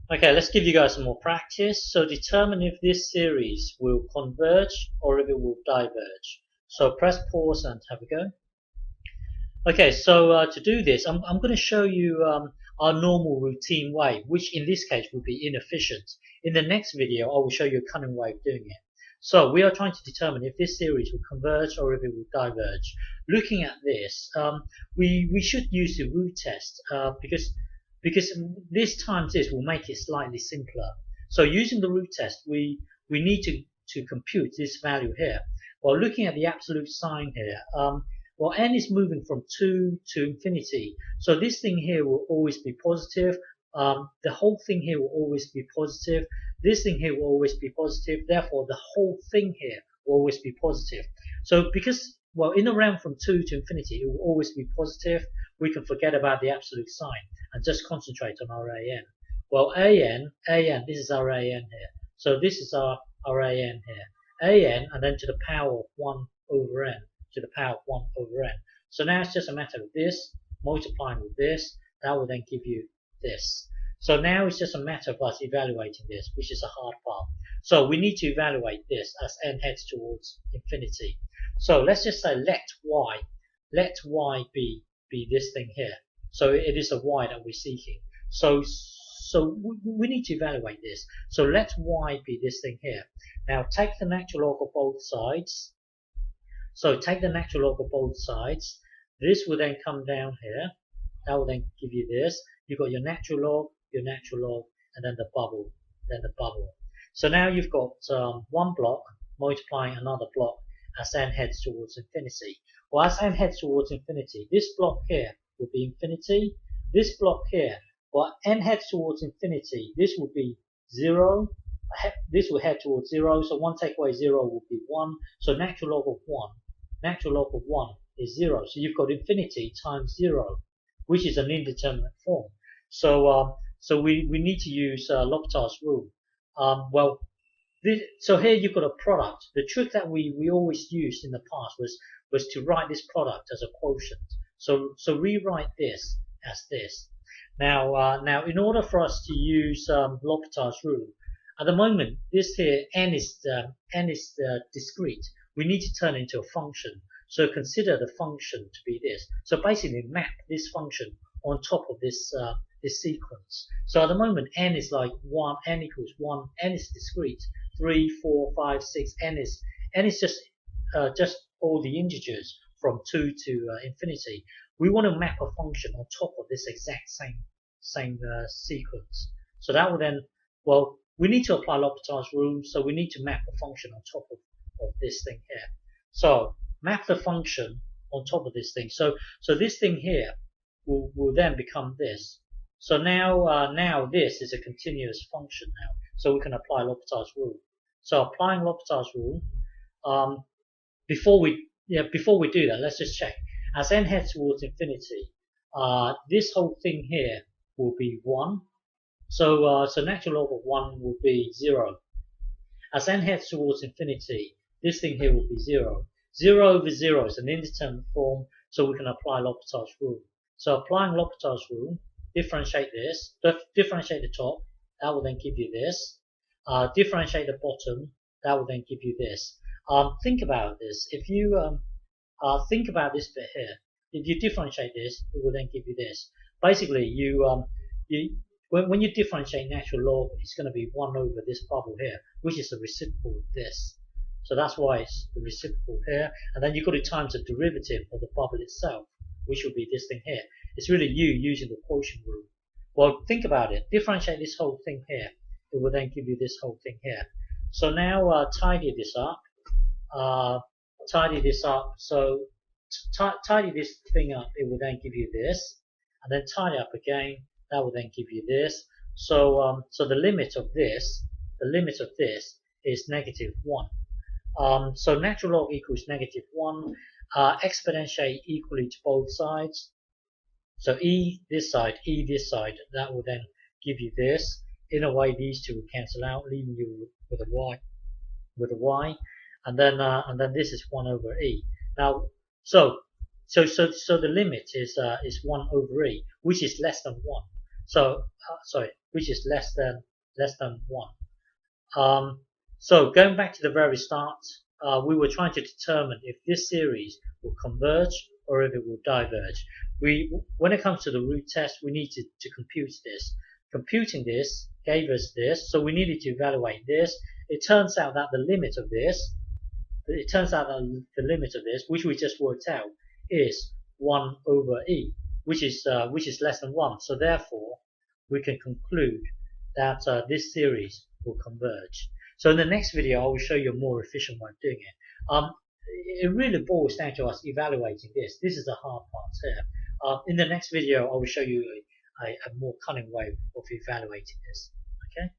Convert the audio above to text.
Okay, let's give you guys some more practice. So determine if this series will converge or if it will diverge. So press pause and have a go. Okay, so to do this, I'm going to show you our normal routine way, which in this case will be inefficient. In the next video, I will show you a cunning way of doing it. So we are trying to determine if this series will converge or if it will diverge. Looking at this, we should use the root test because this times this will make it slightly simpler. So using the root test, we need to compute this value here. While looking at the absolute sign here, well, n is moving from 2 to infinity. So this thing here will always be positive. The whole thing here will always be positive. This thing here will always be positive. Therefore, the whole thing here will always be positive. So because, well, in the realm from 2 to infinity, it will always be positive, we can forget about the absolute sign and just concentrate on our an. Well, an, this is our an here. So this is our an here. An, and then to the power of 1 over n. To the power of 1 over n. So now it's just a matter of this multiplying with this. That will then give you this. So now it's just a matter of us evaluating this, which is a hard part. So we need to evaluate this as n heads towards infinity. So let's just say let y be this thing here. So it is the y that we're seeking. So we need to evaluate this. So let y be this thing here. Now take the natural log of both sides. So take the natural log of both sides. This will then come down here. That will then give you this. You've got your natural log, and then the bubble, So now you've got one block multiplying another block as n heads towards infinity. Well, as n heads towards infinity, this block here will be infinity. This block here, well, n heads towards infinity, this will be 0. This will head towards 0. So 1 take away 0 will be 1. So natural log of 1 is 0. So you've got infinity times 0, which is an indeterminate form. So we need to use L'Hopital's rule. So here you've got a product. The trick that we always used in the past was to write this product as a quotient. So rewrite this as this. Now in order for us to use L'Hopital's rule, at the moment this here n is discrete. We need to turn it into a function. So consider the function to be this. So basically map this function on top of this sequence. So at the moment n is like 1, n equals 1, n is discrete. 3, 4, 5, 6, n is just all the integers from 2 to infinity. We want to map a function on top of this exact same sequence. So that will then, well, we need to apply L'Hopital's rule, so we need to map a function on top of this thing here. So map the function on top of this thing. So this thing here will then become this. So now this is a continuous function now. So we can apply L'Hopital's rule. So applying L'Hopital's rule, before we do that, let's just check. As n heads towards infinity, this whole thing here will be 1. So natural log of 1 will be 0. As n heads towards infinity, this thing here will be 0. 0 over 0 is an indeterminate form, so we can apply L'Hopital's rule. So applying L'Hopital's rule, differentiate this, differentiate the top, that will then give you this. Differentiate the bottom, that will then give you this. Think about this. If you think about this bit here, if you differentiate this, it will then give you this. Basically, when you differentiate natural log, it's going to be 1 over this bubble here, which is the reciprocal of this. So that's why it's the reciprocal here. And then you've got to times the derivative of the bubble itself, which will be this thing here. It's really you using the quotient rule. Well, think about it. Differentiate this whole thing here. It will then give you this whole thing here. So now tidy this up. So tidy this thing up. It will then give you this. And then tidy up again. That will then give you this. So the limit of this is negative 1. So natural log equals negative 1. Exponentiate equally to both sides. So e this side, that will then give you this. In a way, these two will cancel out, leaving you with a y, and then this is 1 over e. Now, so the limit is 1 over e, which is less than 1. So sorry, which is less than 1. So going back to the very start, we were trying to determine if this series will converge or if it will diverge. When it comes to the root test, we need to compute this. Computing this gave us this, so we needed to evaluate this. It turns out that the limit of this, which we just worked out, is 1 over e, which is less than 1. So therefore, we can conclude that this series will converge. So in the next video, I will show you a more efficient way of doing it. It really boils down to us evaluating this. This is the hard part here. In the next video, I will show you a more cunning way of evaluating this. Okay.